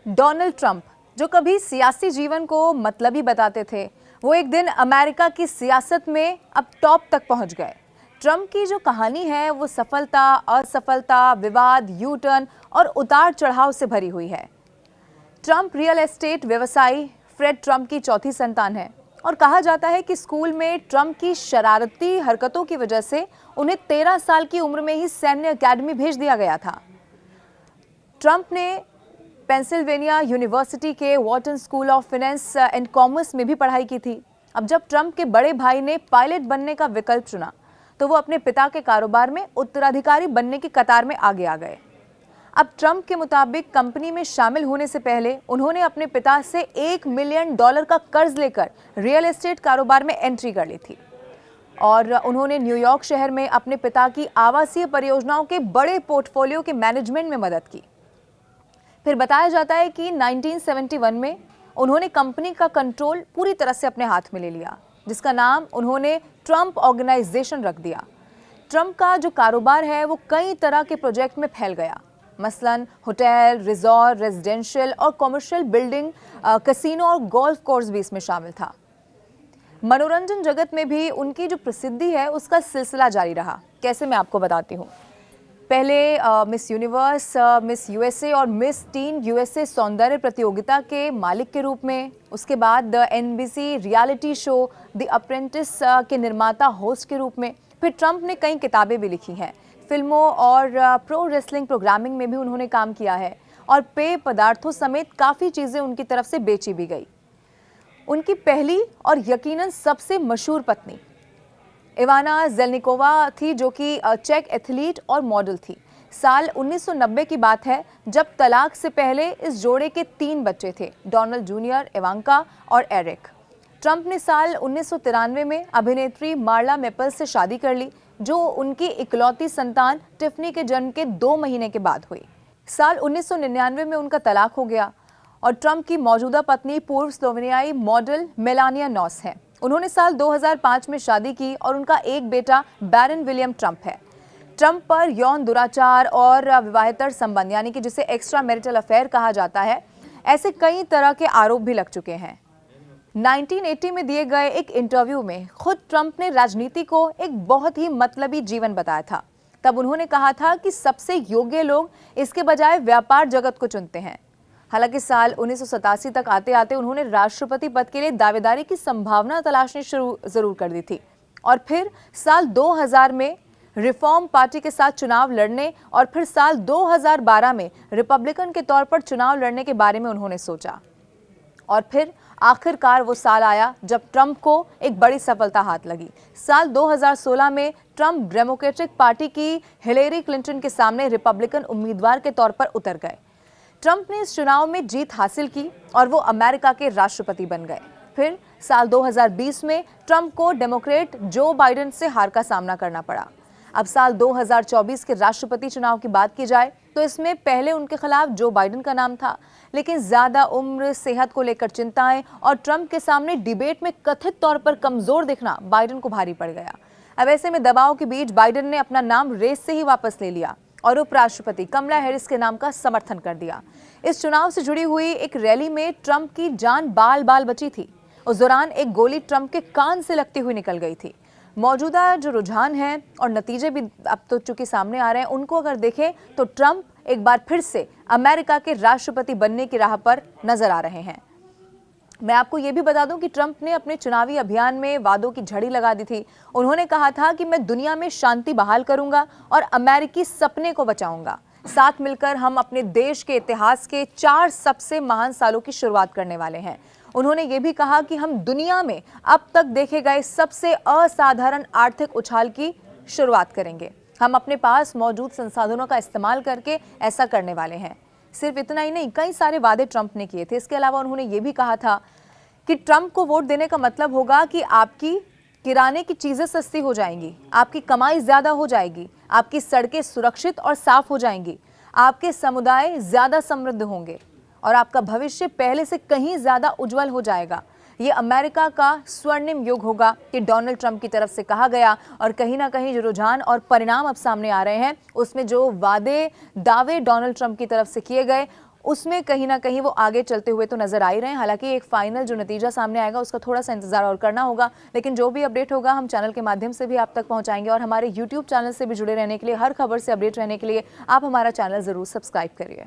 Donald Trump, जो कभी सियासी जीवन को मतलबी बताते थे, वो एक दिन अमेरिका की सियासत में अब टॉप तक पहुंच गए। ट्रंप की जो कहानी है वो सफलता, असफलता, विवाद, यू टर्न और उतार चढ़ाव से भरी हुई है। ट्रंप रियल एस्टेट व्यवसायी फ्रेड ट्रंप की चौथी संतान है और कहा जाता है कि स्कूल में ट्रंप की शरारती हरकतों की वजह से उन्हें 13 साल की उम्र में ही सैन्य अकेडमी भेज दिया गया था। ट्रंप ने पेंसिल्वेनिया यूनिवर्सिटी के Wharton school of finance and commerce में भी पढ़ाई की थी। अब जब ट्रंप के बड़े भाई ने पायलट बनने का विकल्प चुना तो वो अपने पिता के कारोबार में उत्तराधिकारी बनने की कतार में आगे आ गए। अब ट्रंप के मुताबिक कंपनी में शामिल होने से पहले उन्होंने अपने पिता से $1 मिलियन का कर्ज लेकर रियल एस्टेट कारोबार में एंट्री कर ली थी और उन्होंने न्यूयॉर्क शहर में अपने पिता की आवासीय परियोजनाओं के बड़े पोर्टफोलियो के मैनेजमेंट में मदद की। फिर बताया जाता है कि 1971 में उन्होंने कंपनी का कंट्रोल पूरी तरह से अपने हाथ में ले लिया, जिसका नाम उन्होंने ट्रंप ऑर्गेनाइजेशन रख दिया। ट्रंप का जो कारोबार है वो कई तरह के प्रोजेक्ट में फैल गया, मसलन होटल, रिजॉर्ट, रेजिडेंशियल और कमर्शियल बिल्डिंग, कैसीनो और गोल्फ कोर्स भी इसमें शामिल था। मनोरंजन जगत में भी उनकी जो प्रसिद्धि है उसका सिलसिला जारी रहा। कैसे, मैं आपको बताती हूँ। पहले मिस यूनिवर्स, मिस यूएसए और मिस टीन यूएसए सौंदर्य प्रतियोगिता के मालिक के रूप में, उसके बाद the NBC reality show the apprentice के निर्माता होस्ट के रूप में। फिर ट्रंप ने कई किताबें भी लिखी हैं, फिल्मों और प्रो रेसलिंग प्रोग्रामिंग में भी उन्होंने काम किया है और पेय पदार्थों समेत काफ़ी चीज़ें उनकी तरफ से बेची भी गई। उनकी पहली और यकीनन सबसे मशहूर पत्नी इवाना जेलनिकोवा थी, जो कि चेक एथलीट और मॉडल थी। साल 1990 की बात है जब तलाक से पहले इस जोड़े के 3 बच्चे थे, डोनाल्ड जूनियर, इवांका और एरिक। ट्रंप ने साल 1993 में अभिनेत्री मार्ला मेपल से शादी कर ली, जो उनकी इकलौती संतान टिफनी के जन्म के 2 महीने के बाद हुई। साल 1999 में उनका तलाक हो गया और ट्रंप की मौजूदा पत्नी पूर्व स्लोवेनियाई मॉडल मेलानिया नॉस है। उन्होंने साल 2005 में शादी की और उनका एक बेटा बैरन विलियम ट्रंप है। ट्रंप पर यौन दुराचार और विवाहेतर संबंध, यानी कि जिसे एक्स्ट्रा मैरिटल अफेयर कहा जाता है, ऐसे कई तरह के आरोप भी लग चुके हैं। 1980 में दिए गए एक इंटरव्यू में खुद ट्रंप ने राजनीति को एक बहुत ही मतलबी जीवन बताया था। तब उन्होंने कहा था कि सबसे योग्य लोग इसके बजाय व्यापार जगत को चुनते हैं। हालांकि साल 1987 तक आते आते उन्होंने राष्ट्रपति पद के लिए दावेदारी की संभावना तलाशनी शुरू जरूर कर दी थी और फिर साल 2000 में रिफॉर्म पार्टी के साथ चुनाव लड़ने और फिर साल 2012 में रिपब्लिकन के तौर पर चुनाव लड़ने के बारे में उन्होंने सोचा और फिर आखिरकार वो साल आया जब ट्रंप को एक बड़ी सफलता हाथ लगी। साल 2016 में ट्रंप डेमोक्रेटिक पार्टी की हिलेरी क्लिंटन के सामने रिपब्लिकन उम्मीदवार के तौर पर उतर गए। ट्रंप ने इस चुनाव में जीत हासिल की और वो अमेरिका के राष्ट्रपति बन गए। फिर साल 2020 में ट्रंप को डेमोक्रेट जो बाइडेन से हार का सामना करना पड़ा। अब साल 2024 के राष्ट्रपति चुनाव की बात की जाए तो इसमें पहले उनके खिलाफ जो बाइडेन का नाम था, लेकिन ज्यादा उम्र, सेहत को लेकर चिंताएं और ट्रंप के सामने डिबेट में कथित तौर पर कमजोर दिखना बाइडेन को भारी पड़ गया। अब ऐसे में दबाव के बीच बाइडेन ने अपना नाम रेस से ही वापस ले लिया और उपराष्ट्रपति कमला हैरिस के नाम का समर्थन कर दिया। इस चुनाव से जुड़ी हुई एक रैली में ट्रंप की जान बाल बाल बची थी। उस दौरान एक गोली ट्रंप के कान से लगती हुई निकल गई थी। मौजूदा जो रुझान है और नतीजे भी अब तो चूंकि सामने आ रहे हैं, उनको अगर देखें तो ट्रंप एक बार फिर से अमेरिका के राष्ट्रपति बनने की राह पर नजर आ रहे हैं। मैं आपको ये भी बता दूं कि ट्रंप ने अपने चुनावी अभियान में वादों की झड़ी लगा दी थी। उन्होंने कहा था कि मैं दुनिया में शांति बहाल करूंगा और अमेरिकी सपने को बचाऊंगा। साथ मिलकर हम अपने देश के इतिहास के 4 सबसे महान सालों की शुरुआत करने वाले हैं। उन्होंने ये भी कहा कि हम दुनिया में अब तक देखे गए सबसे असाधारण आर्थिक उछाल की शुरुआत करेंगे। हम अपने पास मौजूद संसाधनों का इस्तेमाल करके ऐसा करने वाले हैं। सिर्फ इतना ही नहीं, कई सारे वादे ट्रंप ने किए थे। इसके अलावा उन्होंने ये भी कहा था कि ट्रंप को वोट देने का मतलब होगा कि आपकी किराने की चीजें सस्ती हो जाएंगी, आपकी कमाई ज्यादा हो जाएगी, आपकी सड़कें सुरक्षित और साफ हो जाएंगी, आपके समुदाय ज्यादा समृद्ध होंगे और आपका भविष्य पहले से कहीं ज्यादा उज्जवल हो जाएगा। ये अमेरिका का स्वर्णिम युग होगा कि डोनाल्ड ट्रंप की तरफ से कहा गया और कहीं ना कहीं जो रुझान और परिणाम अब सामने आ रहे हैं उसमें जो वादे दावे डोनाल्ड ट्रंप की तरफ से किए गए उसमें कहीं ना कहीं वो आगे चलते हुए तो नजर आ ही रहे हैं। हालांकि एक फाइनल जो नतीजा सामने आएगा उसका थोड़ा सा इंतजार और करना होगा, लेकिन जो भी अपडेट होगा हम चैनल के माध्यम से भी आप तक पहुंचाएंगे। और हमारे यूट्यूब चैनल से भी जुड़े रहने के लिए, हर खबर से अपडेट रहने के लिए आप हमारा चैनल जरूर सब्सक्राइब करिए।